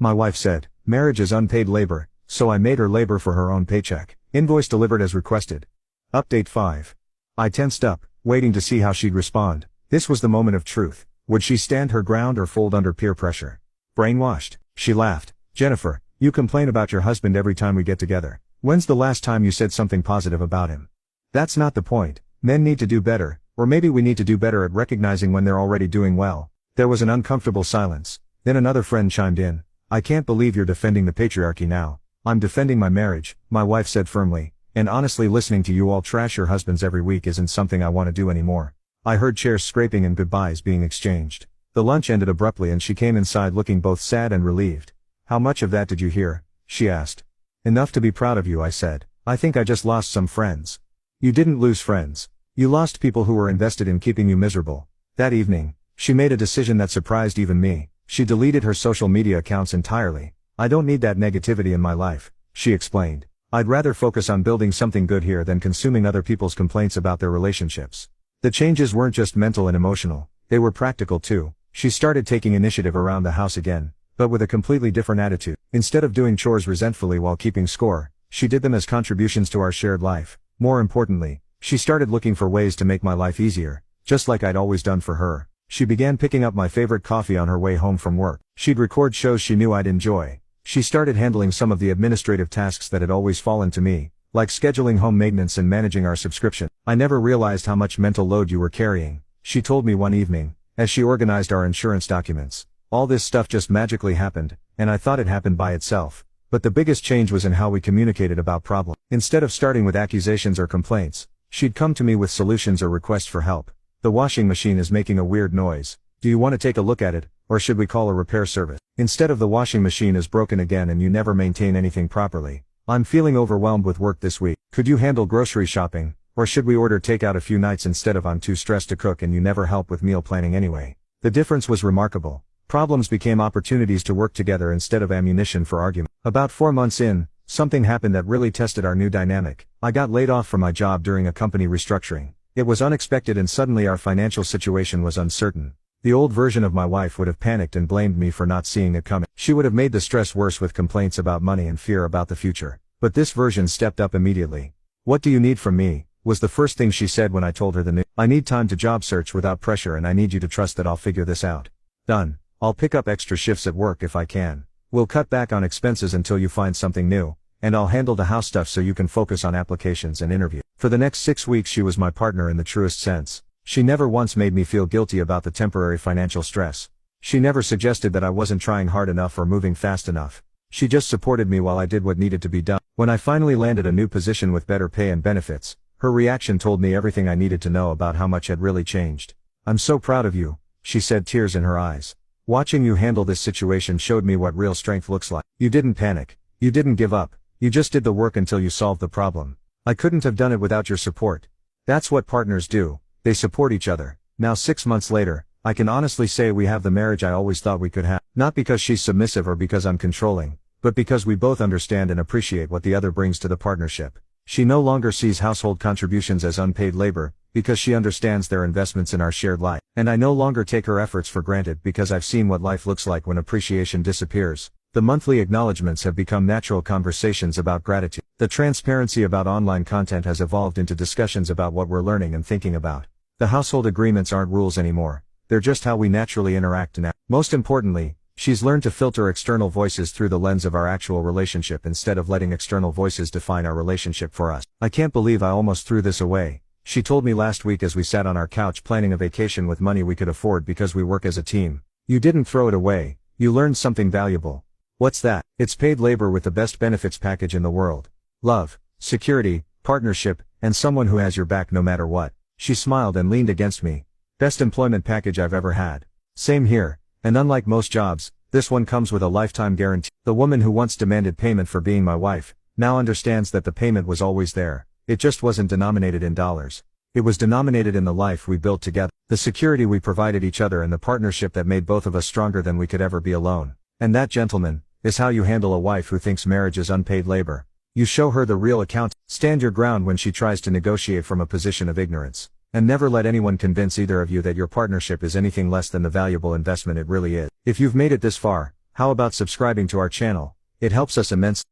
My wife said, marriage is unpaid labor, so I made her labor for her own paycheck. Invoice delivered as requested. Update 5. I tensed up, waiting to see how she'd respond. This was the moment of truth. Would she stand her ground or fold under peer pressure? Brainwashed. She laughed. Jennifer, you complain about your husband every time we get together. When's the last time you said something positive about him? That's not the point. Men need to do better, or maybe we need to do better at recognizing when they're already doing well. There was an uncomfortable silence. Then another friend chimed in. I can't believe you're defending the patriarchy now. I'm defending my marriage, my wife said firmly, and honestly listening to you all trash your husbands every week isn't something I want to do anymore. I heard chairs scraping and goodbyes being exchanged. The lunch ended abruptly and she came inside looking both sad and relieved. How much of that did you hear? She asked. Enough to be proud of you, I said. I think I just lost some friends. You didn't lose friends. You lost people who were invested in keeping you miserable. That evening, she made a decision that surprised even me. She deleted her social media accounts entirely. I don't need that negativity in my life, she explained. I'd rather focus on building something good here than consuming other people's complaints about their relationships. The changes weren't just mental and emotional, they were practical too. She started taking initiative around the house again, but with a completely different attitude. Instead of doing chores resentfully while keeping score, she did them as contributions to our shared life. More importantly, she started looking for ways to make my life easier, just like I'd always done for her. She began picking up my favorite coffee on her way home from work. She'd record shows she knew I'd enjoy. She started handling some of the administrative tasks that had always fallen to me, like scheduling home maintenance and managing our subscription. I never realized how much mental load you were carrying, she told me one evening, as she organized our insurance documents. All this stuff just magically happened, and I thought it happened by itself. But the biggest change was in how we communicated about problems. Instead of starting with accusations or complaints, she'd come to me with solutions or requests for help. The washing machine is making a weird noise. Do you want to take a look at it, or should we call a repair service? Instead of the washing machine is broken again and you never maintain anything properly. I'm feeling overwhelmed with work this week. Could you handle grocery shopping, or should we order takeout a few nights instead of I'm too stressed to cook and you never help with meal planning anyway? The difference was remarkable. Problems became opportunities to work together instead of ammunition for argument. About 4 months in, something happened that really tested our new dynamic. I got laid off from my job during a company restructuring. It was unexpected and suddenly our financial situation was uncertain. The old version of my wife would have panicked and blamed me for not seeing it coming. She would have made the stress worse with complaints about money and fear about the future. But this version stepped up immediately. What do you need from me? Was the first thing she said when I told her the news. I need time to job search without pressure and I need you to trust that I'll figure this out. Done. I'll pick up extra shifts at work if I can. We'll cut back on expenses until you find something new, and I'll handle the house stuff so you can focus on applications and interview. For the next 6 weeks she was my partner in the truest sense. She never once made me feel guilty about the temporary financial stress. She never suggested that I wasn't trying hard enough or moving fast enough. She just supported me while I did what needed to be done. When I finally landed a new position with better pay and benefits, her reaction told me everything I needed to know about how much had really changed. I'm so proud of you, she said, tears in her eyes. Watching you handle this situation showed me what real strength looks like. You didn't panic. You didn't give up. You just did the work until you solved the problem. I couldn't have done it without your support. That's what partners do. They support each other. Now 6 months later, I can honestly say we have the marriage I always thought we could have. Not because she's submissive or because I'm controlling, but because we both understand and appreciate what the other brings to the partnership. She no longer sees household contributions as unpaid labor, because she understands their investments in our shared life. And I no longer take her efforts for granted because I've seen what life looks like when appreciation disappears. The monthly acknowledgements have become natural conversations about gratitude. The transparency about online content has evolved into discussions about what we're learning and thinking about. The household agreements aren't rules anymore. They're just how we naturally interact and act. Most importantly, she's learned to filter external voices through the lens of our actual relationship instead of letting external voices define our relationship for us. I can't believe I almost threw this away, she told me last week as we sat on our couch planning a vacation with money we could afford because we work as a team. You didn't throw it away. You learned something valuable. What's that? It's paid labor with the best benefits package in the world. Love, security, partnership, and someone who has your back no matter what. She smiled and leaned against me. Best employment package I've ever had. Same here, and unlike most jobs, this one comes with a lifetime guarantee. The woman who once demanded payment for being my wife, now understands that the payment was always there. It just wasn't denominated in dollars. It was denominated in the life we built together, the security we provided each other and the partnership that made both of us stronger than we could ever be alone. And that, gentlemen, is how you handle a wife who thinks marriage is unpaid labor. You show her the real account, stand your ground when she tries to negotiate from a position of ignorance, and never let anyone convince either of you that your partnership is anything less than the valuable investment it really is. If you've made it this far, How about subscribing to our channel? It helps us immensely.